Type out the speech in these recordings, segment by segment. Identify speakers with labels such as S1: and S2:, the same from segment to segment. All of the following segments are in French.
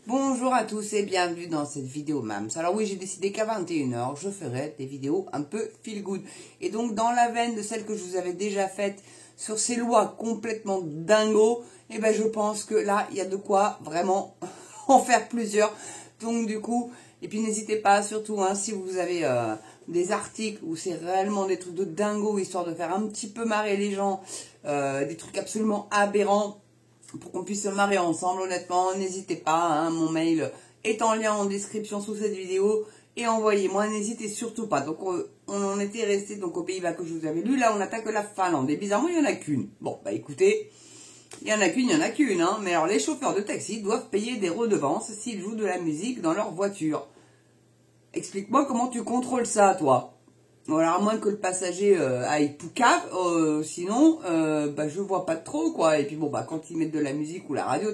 S1: Bonjour à tous et bienvenue dans cette vidéo MAMS. Alors oui, j'ai décidé qu'à 21 h, je ferai des vidéos un peu feel good. Et donc dans la veine de celle que je vous avais déjà faite sur ces lois complètement dingo, et ben je pense que là, il y a de quoi vraiment en faire plusieurs. Donc du coup, et puis n'hésitez pas surtout, hein, si vous avez des articles où c'est réellement des trucs de dingo, histoire de faire un petit peu marrer les gens, des trucs absolument aberrants, pour qu'on puisse se marrer ensemble, honnêtement, n'hésitez pas, hein, mon mail est en lien en description sous cette vidéo, et envoyez-moi, n'hésitez surtout pas. Donc on en était resté donc aux Pays-Bas que je vous avais lu, là on attaque la Finlande, et bizarrement il n'y en a qu'une. Bon, bah écoutez, il y en a qu'une, hein, mais alors les chauffeurs de taxi doivent payer des redevances s'ils jouent de la musique dans leur voiture. Explique-moi comment tu contrôles ça, toi. Voilà, à moins que le passager aille poucave, sinon, bah, je vois pas trop, quoi. Et puis bon, bah, quand ils mettent de la musique ou la radio,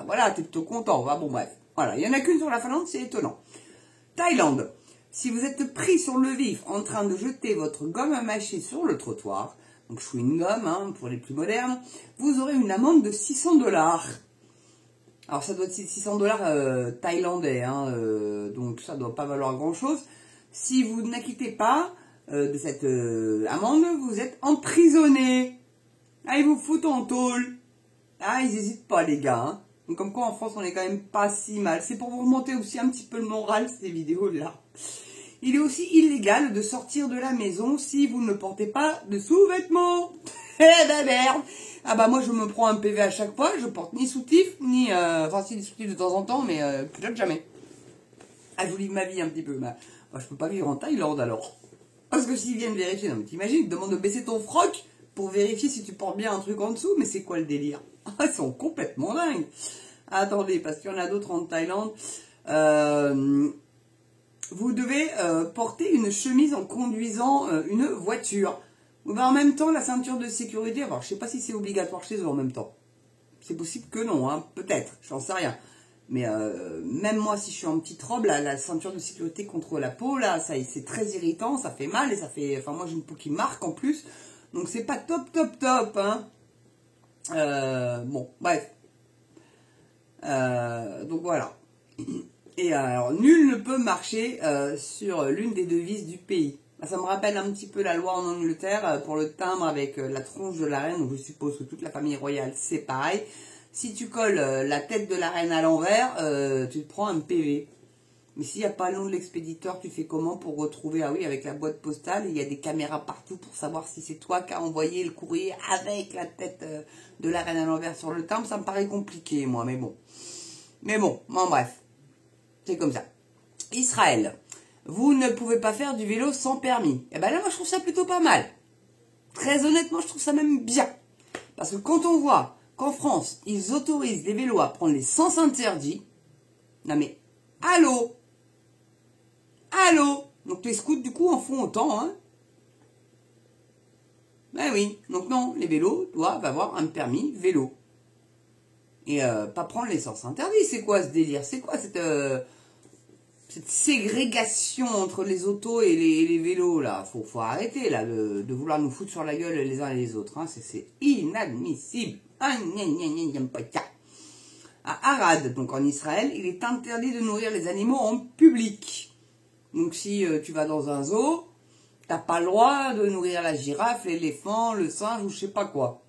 S1: voilà, t'es plutôt content. Bah, bon, bref. Voilà, il y en a qu'une sur la Finlande, c'est étonnant. Thaïlande. Si vous êtes pris sur le vif en train de jeter votre gomme à mâcher sur le trottoir, donc chewing gum, hein, pour les plus modernes, vous aurez une amende de 600 $. Alors ça doit être 600 $ thaïlandais, hein, donc ça doit pas valoir grand chose. Si vous n'acquittez pas de cette amende, vous êtes emprisonné. Ah, ils vous foutent en tôle. Ah, ils hésitent pas, les gars. Hein. Donc, comme quoi, en France, on est quand même pas si mal. C'est pour vous remonter aussi un petit peu le moral, ces vidéos-là. Il est aussi illégal de sortir de la maison si vous ne portez pas de sous-vêtements. Eh ben merde. Ah bah moi, je me prends un PV à chaque fois. Je porte ni soutif, ni... enfin, si, des soutifs de temps en temps, mais peut-être jamais. Ah, je vous livre ma vie un petit peu. Bah, moi, je peux pas vivre en Thaïlande, alors. Parce que s'ils viennent vérifier, non mais t'imagines, ils te demandent de baisser ton froc pour vérifier si tu portes bien un truc en dessous, mais c'est quoi le délire? Ils sont complètement dingues. Attendez, parce qu'il y en a d'autres en Thaïlande. Vous devez porter une chemise en conduisant une voiture. Ben, en même temps, la ceinture de sécurité, alors je sais pas si c'est obligatoire chez eux en même temps. C'est possible que non, hein, peut-être, j'en sais rien. Mais même moi, si je suis en petite robe, la ceinture de sécurité contre la peau, là, c'est très irritant, ça fait mal et ça fait... Enfin, moi, j'ai une peau qui marque en plus. Donc, c'est pas top, hein. Bon, bref. Donc, voilà. Et alors, nul ne peut marcher sur l'une des devises du pays. Ça me rappelle un petit peu la loi en Angleterre pour le timbre avec la tronche de la reine. Donc, je suppose que toute la famille royale, c'est pareil. Si tu colles la tête de la reine à l'envers, tu te prends un PV. Mais s'il n'y a pas le nom de l'expéditeur, tu fais comment pour retrouver? Ah oui, avec la boîte postale, il y a des caméras partout pour savoir si c'est toi qui as envoyé le courrier avec la tête de la reine à l'envers sur le timbre. Ça me paraît compliqué, moi, mais bon. Bon, bref. C'est comme ça. Israël. Vous ne pouvez pas faire du vélo sans permis. Et ben là, moi, je trouve ça plutôt pas mal. Très honnêtement, je trouve ça même bien. Parce que quand on voit qu'en France, ils autorisent les vélos à prendre les sens interdits. Non mais, allô? Donc les scouts, du coup, en font autant, hein? Ben oui. Donc non, les vélos doivent avoir un permis vélo. Et pas prendre les sens interdits. C'est quoi ce délire? C'est quoi cette ségrégation entre les autos et les vélos, là? Faut arrêter, là, de vouloir nous foutre sur la gueule les uns et les autres. Hein. C'est inadmissible. Ah, j'aime pas ça. À Arad, donc en Israël, il est interdit de nourrir les animaux en public. Donc si tu vas dans un zoo, t'as pas le droit de nourrir la girafe, l'éléphant, le singe ou je sais pas quoi.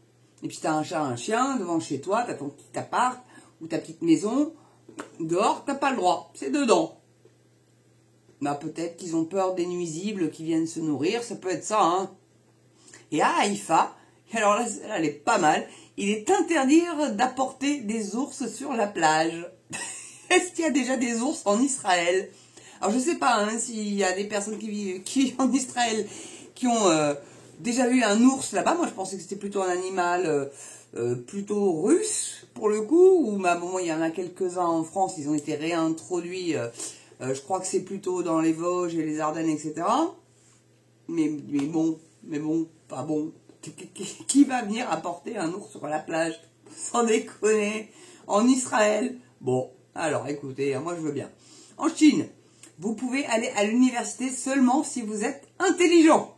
S1: Et puis t'as un chat, un chien devant chez toi, t'as ton petit appart ou ta petite maison, dehors, t'as pas le droit, c'est dedans. Bah peut-être qu'ils ont peur des nuisibles qui viennent se nourrir, ça peut être ça, hein. Et à Haïfa, alors là, elle est pas mal, il est interdit d'apporter des ours sur la plage. Est-ce qu'il y a déjà des ours en Israël? Alors je sais pas, hein, s'il y a des personnes qui vivent en Israël qui ont déjà vu un ours là-bas. Moi je pensais que c'était plutôt un animal plutôt russe pour le coup, ou bah, bon, il y en a quelques-uns en France, ils ont été réintroduits. Je crois que c'est plutôt dans les Vosges et les Ardennes, etc. Mais bon, pas bon. Qui va venir apporter un ours sur la plage? Sans déconner. En Israël. Bon, alors écoutez, moi je veux bien. En Chine, vous pouvez aller à l'université seulement si vous êtes intelligent.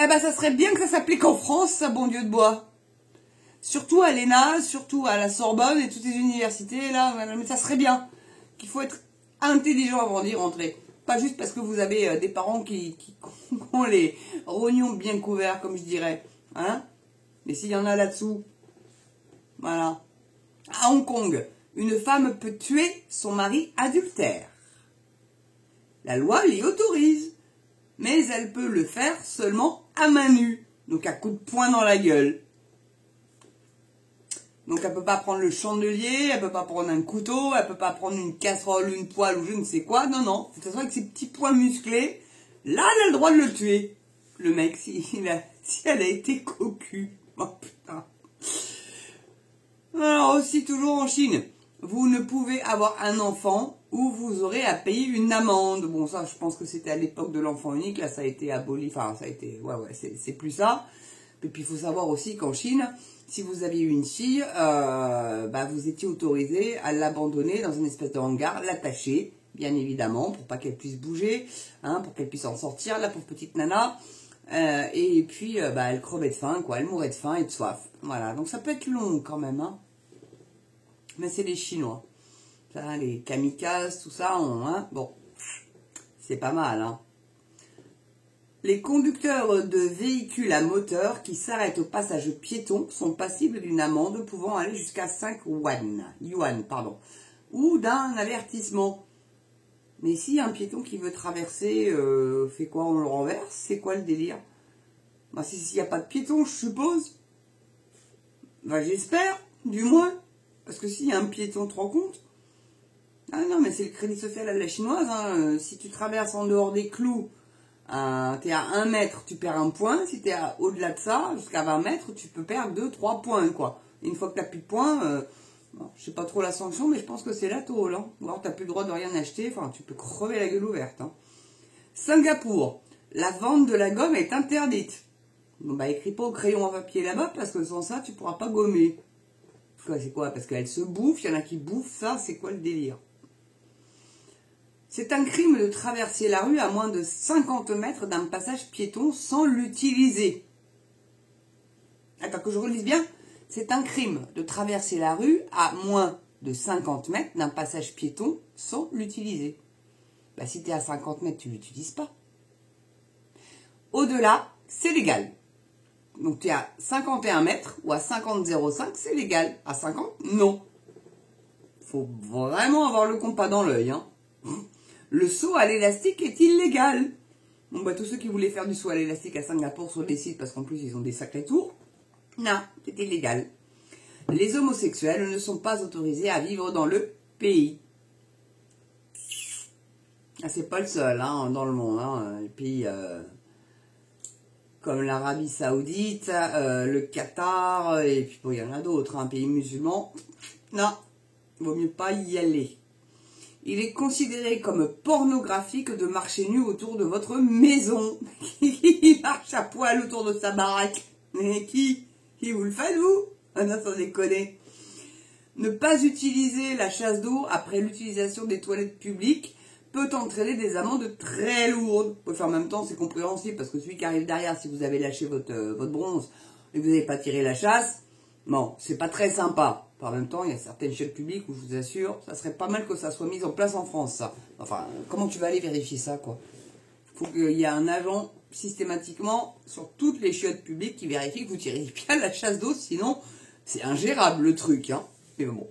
S1: Eh ben ça serait bien que ça s'applique en France, ça, bon Dieu de bois. Surtout à l'ENA, surtout à la Sorbonne et toutes les universités, là, mais ça serait bien. Qu'il faut être intelligent avant d'y rentrer. Pas juste parce que vous avez des parents qui ont les rognons bien couverts, comme je dirais. Hein? Mais s'il y en a là-dessous, voilà. À Hong Kong, une femme peut tuer son mari adultère. La loi l'y autorise, mais elle peut le faire seulement à main nue, donc à coups de poing dans la gueule. Donc elle peut pas prendre le chandelier, elle peut pas prendre un couteau, elle peut pas prendre une casserole, une poêle ou je ne sais quoi. Non, non, faut que ce soit avec ses petits poings musclés. Là, elle a le droit de le tuer. Le mec, si elle a été cocu. Oh putain. Alors aussi, toujours en Chine, vous ne pouvez avoir un enfant ou vous aurez à payer une amende. Bon, ça, je pense que c'était à l'époque de l'enfant unique. Là, ça a été aboli. Enfin, ça a été... Ouais, c'est plus ça. Et puis, il faut savoir aussi qu'en Chine, si vous aviez eu une fille, vous étiez autorisé à l'abandonner dans une espèce de hangar, l'attacher, bien évidemment, pour pas qu'elle puisse bouger, hein, pour qu'elle puisse en sortir, la pauvre petite nana. Et puis, elle crevait de faim, quoi. Elle mourait de faim et de soif. Voilà, donc ça peut être long quand même, hein. Mais c'est les Chinois. Ça, les kamikazes, tout ça, hein. Bon, c'est pas mal, hein. Les conducteurs de véhicules à moteur qui s'arrêtent au passage piéton sont passibles d'une amende pouvant aller jusqu'à 5 yuan, ou d'un avertissement. Mais si un piéton qui veut traverser, fait quoi, on le renverse? C'est quoi le délire? Bah, s'il n'y a pas de piéton, je suppose. Bah, j'espère, du moins. Parce que s'il y a un piéton, tu te rends compte? Ah non, mais c'est le crédit social à la chinoise, hein. Si tu traverses en dehors des clous, t'es à 1 mètre, tu perds 1 point. Si t'es au-delà de ça, jusqu'à 20 mètres, tu peux perdre 2-3 points, quoi. Et une fois que t'as plus de points, bon, je sais pas trop la sanction, mais je pense que c'est la tôle, hein. Ou alors t'as plus le droit de rien acheter, enfin, tu peux crever la gueule ouverte, hein. Singapour, la vente de la gomme est interdite. Bon, bah, écris pas au crayon à papier là-bas, parce que sans ça, tu pourras pas gommer. C'est quoi? Parce qu'elle se bouffe, il y en a qui bouffent ça, c'est quoi le délire? C'est un crime de traverser la rue à moins de 50 mètres d'un passage piéton sans l'utiliser. Attends, que je relise bien. C'est un crime de traverser la rue à moins de 50 mètres d'un passage piéton sans l'utiliser. Bah, si tu es à 50 mètres, tu ne l'utilises pas. Au-delà, c'est légal. Donc tu es à 51 mètres ou à 50,05, c'est légal. À 50, non. Faut vraiment avoir le compas dans l'œil, hein. Le saut à l'élastique est illégal. Bon, bah, tous ceux qui voulaient faire du saut à l'élastique à Singapour sur des sites, parce qu'en plus ils ont des sacrés tours, non, c'est illégal. Les homosexuels ne sont pas autorisés à vivre dans le pays. Ah, c'est pas le seul, hein, dans le monde, hein. Les pays comme l'Arabie Saoudite, le Qatar, et puis bon, il y en a d'autres, hein, pays musulmans. Non, il vaut mieux pas y aller. Il est considéré comme pornographique de marcher nu autour de votre maison. Qui marche à poil autour de sa baraque? Mais qui vous le fait, vous? Ah non, sans déconner. Ne pas utiliser la chasse d'eau après l'utilisation des toilettes publiques peut entraîner des amendes très lourdes. Enfin, en même temps, c'est compréhensible, parce que celui qui arrive derrière, si vous avez lâché votre bronze et que vous n'avez pas tiré la chasse, bon, c'est pas très sympa. En même temps, il y a certaines chaînes publiques où je vous assure, ça serait pas mal que ça soit mis en place en France, ça. Enfin, comment tu vas aller vérifier ça, quoi? Il faut qu'il y ait un agent systématiquement sur toutes les chiottes publiques qui vérifie que vous tirez bien la chasse d'eau, sinon c'est ingérable le truc, hein. Mais bon.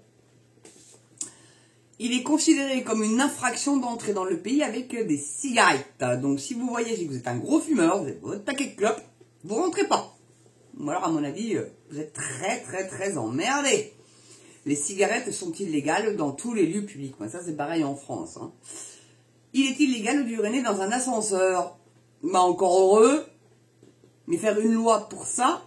S1: Il est considéré comme une infraction d'entrer dans le pays avec des cigarettes. Donc si vous voyagez, que vous êtes un gros fumeur, vous avez votre paquet de clopes, vous rentrez pas. Ou alors, à mon avis, vous êtes très très très emmerdés. Les cigarettes sont illégales dans tous les lieux publics. Ça, c'est pareil en France, hein. Il est illégal d'uriner dans un ascenseur. Bah, encore heureux. Mais faire une loi pour ça,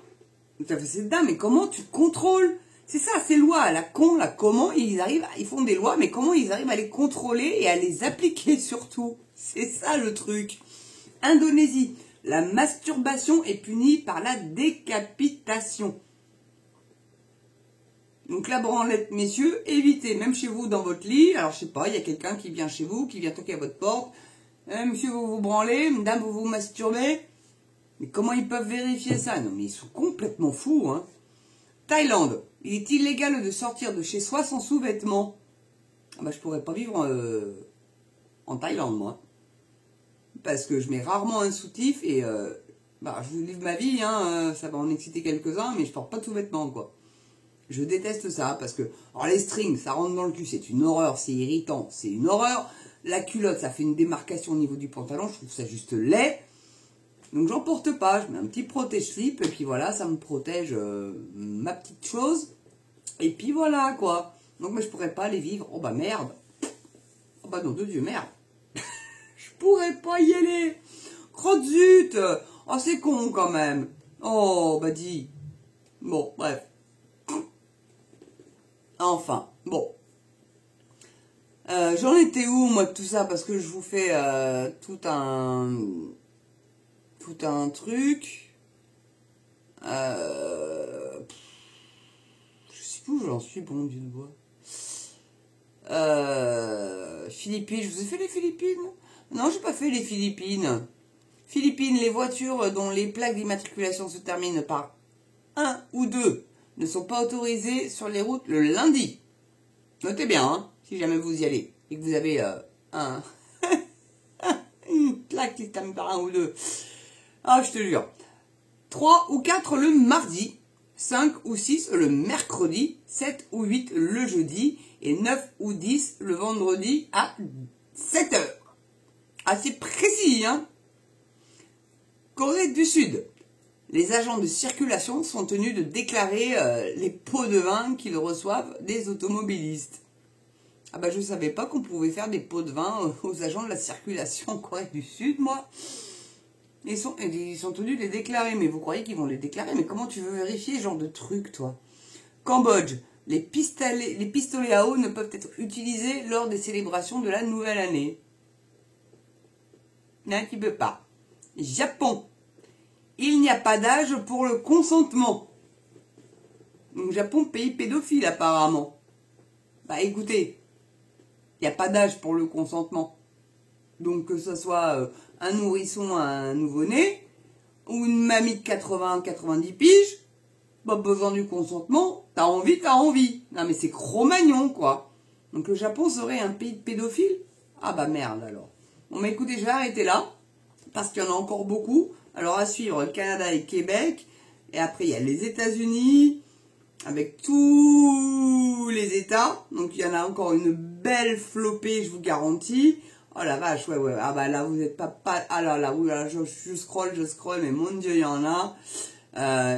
S1: c'est dingue. Mais comment tu contrôles? C'est ça, ces lois, la con, là, comment ils arrivent, ils font des lois, mais comment ils arrivent à les contrôler et à les appliquer surtout? C'est ça le truc. Indonésie, la masturbation est punie par la décapitation. Donc la branlette, messieurs, évitez, même chez vous dans votre lit. Alors je sais pas, il y a quelqu'un qui vient chez vous, qui vient toquer à votre porte. Monsieur, vous vous branlez, madame, vous vous masturbez. Mais comment ils peuvent vérifier ça? Non mais ils sont complètement fous, hein. Thaïlande. Il est illégal de sortir de chez soi sans sous-vêtements. Ah bah, je pourrais pas vivre en Thaïlande, moi. Parce que je mets rarement un soutif et bah, je vous livre ma vie, hein, ça va en exciter quelques-uns, mais je porte pas de sous-vêtements, quoi. Je déteste ça parce que, alors les strings, ça rentre dans le cul, c'est une horreur, c'est irritant, c'est une horreur. La culotte, ça fait une démarcation au niveau du pantalon, je trouve ça juste laid. Donc j'en porte pas, je mets un petit protège-slip et puis voilà, ça me protège ma petite chose. Et puis voilà quoi. Donc mais je pourrais pas aller vivre, oh bah merde. Oh bah non de Dieu, merde. Je pourrais pas y aller. Oh zut. Oh c'est con quand même. Oh bah dis. Bon bref. Enfin, bon. J'en étais où moi de tout ça parce que je vous fais tout un truc. Je sais plus où j'en suis, bon Dieu de bois. Philippines, je vous ai fait les Philippines? Non, j'ai pas fait les Philippines. Philippines, les voitures dont les plaques d'immatriculation se terminent par 1 ou 2 ne sont pas autorisées sur les routes le lundi. Notez bien, hein, si jamais vous y allez et que vous avez une plaque qui se termine par 1 ou 2. Ah, je te jure. 3 ou 4 le mardi, 5 ou 6 le mercredi, 7 ou 8 le jeudi et 9 ou 10 le vendredi à 7 heures. Assez précis, hein. Corée du Sud. Les agents de circulation sont tenus de déclarer les pots de vin qu'ils reçoivent des automobilistes. Ah bah je ne savais pas qu'on pouvait faire des pots de vin aux agents de la circulation en Corée du Sud, moi. Ils sont tenus de les déclarer, mais vous croyez qu'ils vont les déclarer? Mais comment tu veux vérifier ce genre de truc, toi? Cambodge. Les pistolets à eau ne peuvent être utilisés lors des célébrations de la nouvelle année. Non, tu peux pas. Japon. Il n'y a pas d'âge pour le consentement. Donc Japon, pays pédophile apparemment. Bah écoutez, il n'y a pas d'âge pour le consentement. Donc que ce soit un nourrisson, un nouveau-né, ou une mamie de 80-90 piges, pas besoin du consentement, t'as envie, t'as envie. Non mais c'est Cro-Magnon quoi. Donc le Japon serait un pays de pédophiles? Ah bah merde alors. Bon bah écoutez, je vais arrêter là, parce qu'il y en a encore beaucoup. Alors à suivre, Canada et Québec, et après il y a les États-Unis, avec tous les États. Donc il y en a encore une belle flopée, je vous garantis. Oh la vache, ouais, ouais. Ah bah là, vous n'êtes pas... Ah là, là, oui, là, je scrolle, mais mon Dieu, il y en a.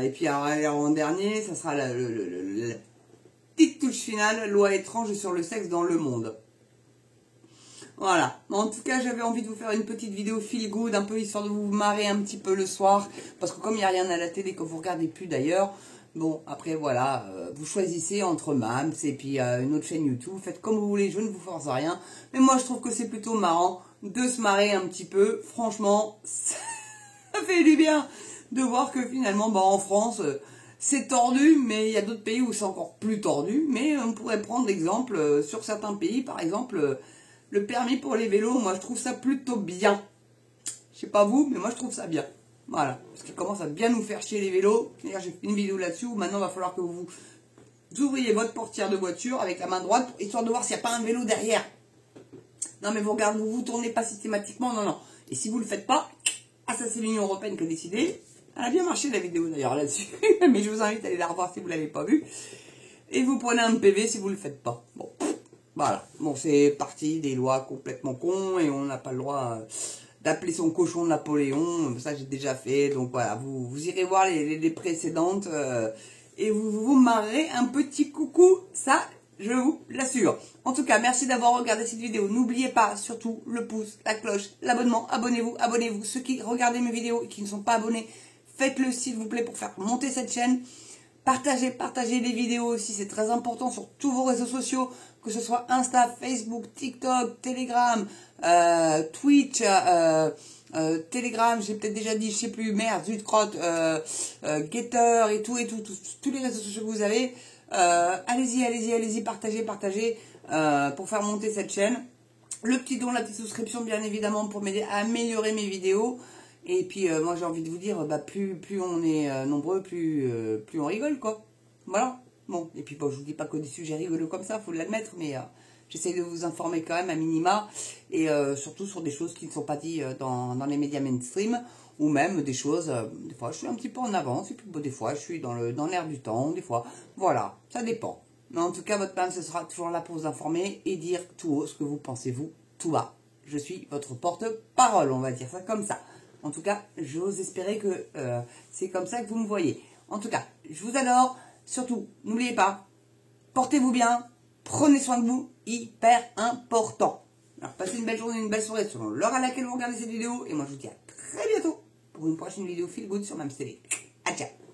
S1: Et puis alors, en dernier, ça sera la petite touche finale, loi étrange sur le sexe dans le monde. Voilà. En tout cas, j'avais envie de vous faire une petite vidéo feel good, un peu histoire de vous marrer un petit peu le soir. Parce que comme il n'y a rien à la télé, que vous regardez plus d'ailleurs, bon, après voilà, vous choisissez entre Mams et puis une autre chaîne YouTube. Faites comme vous voulez, je ne vous force à rien. Mais moi, je trouve que c'est plutôt marrant de se marrer un petit peu. Franchement, ça fait du bien de voir que finalement, bah, en France... c'est tordu, mais il y a d'autres pays où c'est encore plus tordu. Mais on pourrait prendre l'exemple sur certains pays, par exemple, le permis pour les vélos, moi je trouve ça plutôt bien. Je sais pas vous, mais moi je trouve ça bien. Voilà, parce qu'il commence à bien nous faire chier les vélos. D'ailleurs, j'ai fait une vidéo là-dessus où maintenant il va falloir que vous ouvriez votre portière de voiture avec la main droite, histoire de voir s'il n'y a pas un vélo derrière. Non mais vous regardez, vous tournez pas systématiquement, non, non. Et si vous le faites pas, ah ça c'est l'Union Européenne qui a décidé. Elle a bien marché la vidéo d'ailleurs là-dessus, mais je vous invite à aller la revoir si vous ne l'avez pas vue. Et vous prenez un PV si vous ne le faites pas. Bon, voilà. Bon, c'est parti des lois complètement cons et on n'a pas le droit d'appeler son cochon Napoléon. Ça, j'ai déjà fait. Donc voilà, vous irez voir les précédentes et vous marrez un petit coucou. Ça, je vous l'assure. En tout cas, merci d'avoir regardé cette vidéo. N'oubliez pas, surtout, le pouce, la cloche, l'abonnement. Abonnez-vous, abonnez-vous. Ceux qui regardent mes vidéos et qui ne sont pas abonnés, faites-le s'il vous plaît pour faire monter cette chaîne. Partagez les vidéos aussi, c'est très important sur tous vos réseaux sociaux, que ce soit Insta, Facebook, TikTok, Telegram, Twitch, Telegram, j'ai peut-être déjà dit, je sais plus, merde, zut, crotte, Getter et tous les réseaux sociaux que vous avez. Allez-y, partagez pour faire monter cette chaîne. Le petit don, la petite souscription, bien évidemment, pour m'aider à améliorer mes vidéos. Et puis, moi, j'ai envie de vous dire, bah, plus on est nombreux, plus on rigole, quoi. Voilà. Bon, et puis bon, je vous dis pas que des sujets rigolos comme ça, faut l'admettre, mais j'essaie de vous informer quand même à minima, et surtout sur des choses qui ne sont pas dites dans les médias mainstream, ou même des choses, des fois je suis un petit peu en avance, et puis bon, des fois je suis dans l'air du temps, des fois, voilà, ça dépend. Mais en tout cas, votre femme, ce sera toujours là pour vous informer et dire tout haut ce que vous pensez, vous, tout bas. Je suis votre porte-parole, on va dire ça comme ça. En tout cas, j'ose espérer que c'est comme ça que vous me voyez. En tout cas, je vous adore. Surtout, n'oubliez pas, portez-vous bien, prenez soin de vous, hyper important. Alors, passez une belle journée, une belle soirée selon l'heure à laquelle vous regardez cette vidéo. Et moi, je vous dis à très bientôt pour une prochaine vidéo Feel Good sur MamsTV. À ciao.